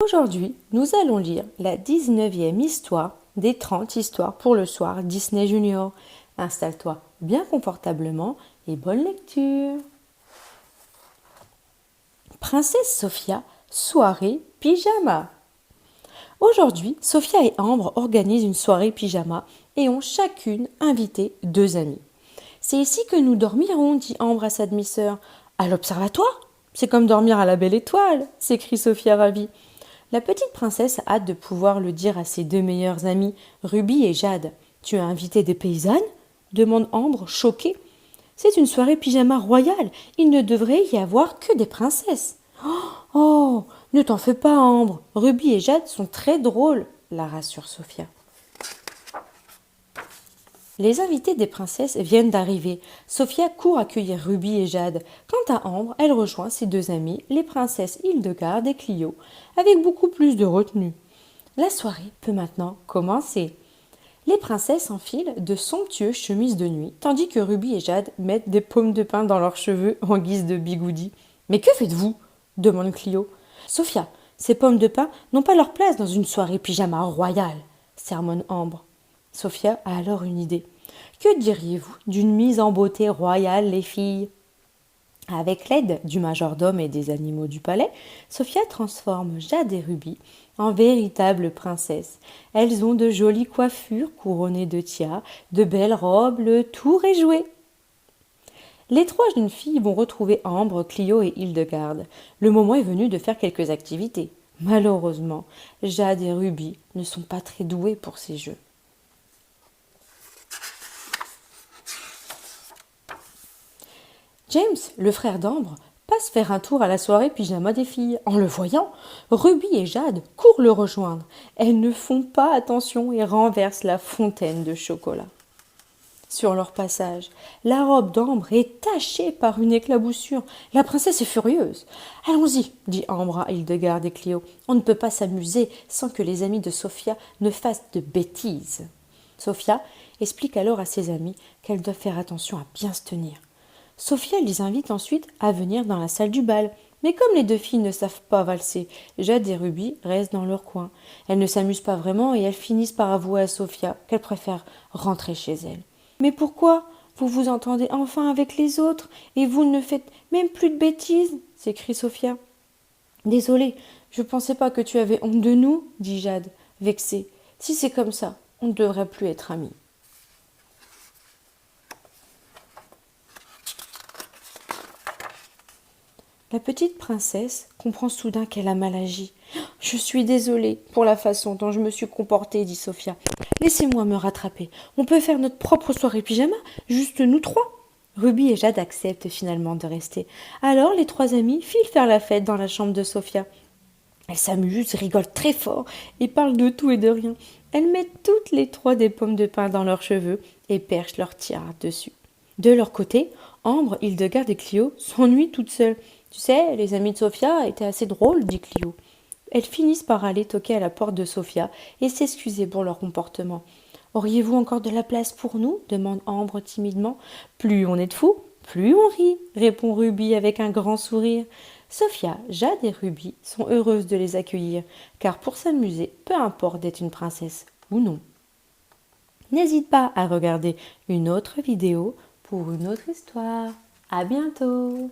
Aujourd'hui, nous allons lire la 19e histoire des 30 histoires pour le soir Disney Junior. Installe-toi bien confortablement et bonne lecture. Princesse Sophia, soirée pyjama. Aujourd'hui, Sophia et Ambre organisent une soirée pyjama et ont chacune invité 2 amis. C'est ici que nous dormirons, dit Ambre à sa demi-sœur. À l'observatoire? C'est comme dormir à la belle étoile, s'écrie Sophia ravie. La petite princesse a hâte de pouvoir le dire à ses 2 meilleures amies, Ruby et Jade. Tu as invité des paysannes? Demande Ambre, choquée. C'est une soirée pyjama royale. Il ne devrait y avoir que des princesses. Oh, ne t'en fais pas, Ambre. Ruby et Jade sont très drôles, la rassure Sophia. Les invités des princesses viennent d'arriver. Sophia court accueillir Ruby et Jade. Quant à Ambre, elle rejoint ses 2 amies, les princesses Hildegarde et Clio, avec beaucoup plus de retenue. La soirée peut maintenant commencer. Les princesses enfilent de somptueuses chemises de nuit, tandis que Ruby et Jade mettent des pommes de pin dans leurs cheveux en guise de bigoudi. « Mais que faites-vous » demande Clio. « Sophia, ces pommes de pin n'ont pas leur place dans une soirée pyjama royale, » sermonne Ambre. Sophia a alors une idée. « Que diriez-vous d'une mise en beauté royale, les filles ?» Avec l'aide du majordome et des animaux du palais, Sophia transforme Jade et Ruby en véritables princesses. Elles ont de jolies coiffures couronnées de tiares, de belles robes, le tour est joué. Les 3 jeunes filles vont retrouver Ambre, Clio et Hildegarde. Le moment est venu de faire quelques activités. Malheureusement, Jade et Ruby ne sont pas très douées pour ces jeux. James, le frère d'Ambre, passe faire un tour à la soirée pyjama des filles. En le voyant, Ruby et Jade courent le rejoindre. Elles ne font pas attention et renversent la fontaine de chocolat. Sur leur passage, la robe d'Ambre est tachée par une éclaboussure. La princesse est furieuse. « Allons-y, dit Ambre à Hildegarde et Clio. On ne peut pas s'amuser sans que les amis de Sophia ne fassent de bêtises. Sophia explique alors à ses amis qu'elles doivent faire attention à bien se tenir. Sophia les invite ensuite à venir dans la salle du bal. Mais comme les 2 filles ne savent pas valser, Jade et Ruby restent dans leur coin. Elles ne s'amusent pas vraiment et elles finissent par avouer à Sophia qu'elles préfèrent rentrer chez elles. « Mais pourquoi? Vous vous entendez enfin avec les autres et vous ne faites même plus de bêtises » s'écrie Sophia. « Désolée, je ne pensais pas que tu avais honte de nous, » dit Jade, vexée. « Si c'est comme ça, on ne devrait plus être amis. » La petite princesse comprend soudain qu'elle a mal agi. « Je suis désolée pour la façon dont je me suis comportée, » dit Sophia. « Laissez-moi me rattraper. On peut faire notre propre soirée pyjama, juste nous 3. » Ruby et Jade acceptent finalement de rester. Alors les 3 amies filent faire la fête dans la chambre de Sophia. Elles s'amusent, rigolent très fort et parlent de tout et de rien. Elles mettent toutes les 3 des pommes de pin dans leurs cheveux et perchent leur tiare dessus. De leur côté, Ambre, Hildegarde et Clio s'ennuient toutes seules. « Tu sais, les amis de Sophia étaient assez drôles, » dit Clio. Elles finissent par aller toquer à la porte de Sophia et s'excuser pour leur comportement. « Auriez-vous encore de la place pour nous ?» demande Ambre timidement. « Plus on est de fous, plus on rit, » répond Ruby avec un grand sourire. Sophia, Jade et Ruby sont heureuses de les accueillir, car pour s'amuser, peu importe d'être une princesse ou non. N'hésite pas à regarder une autre vidéo pour une autre histoire. À bientôt!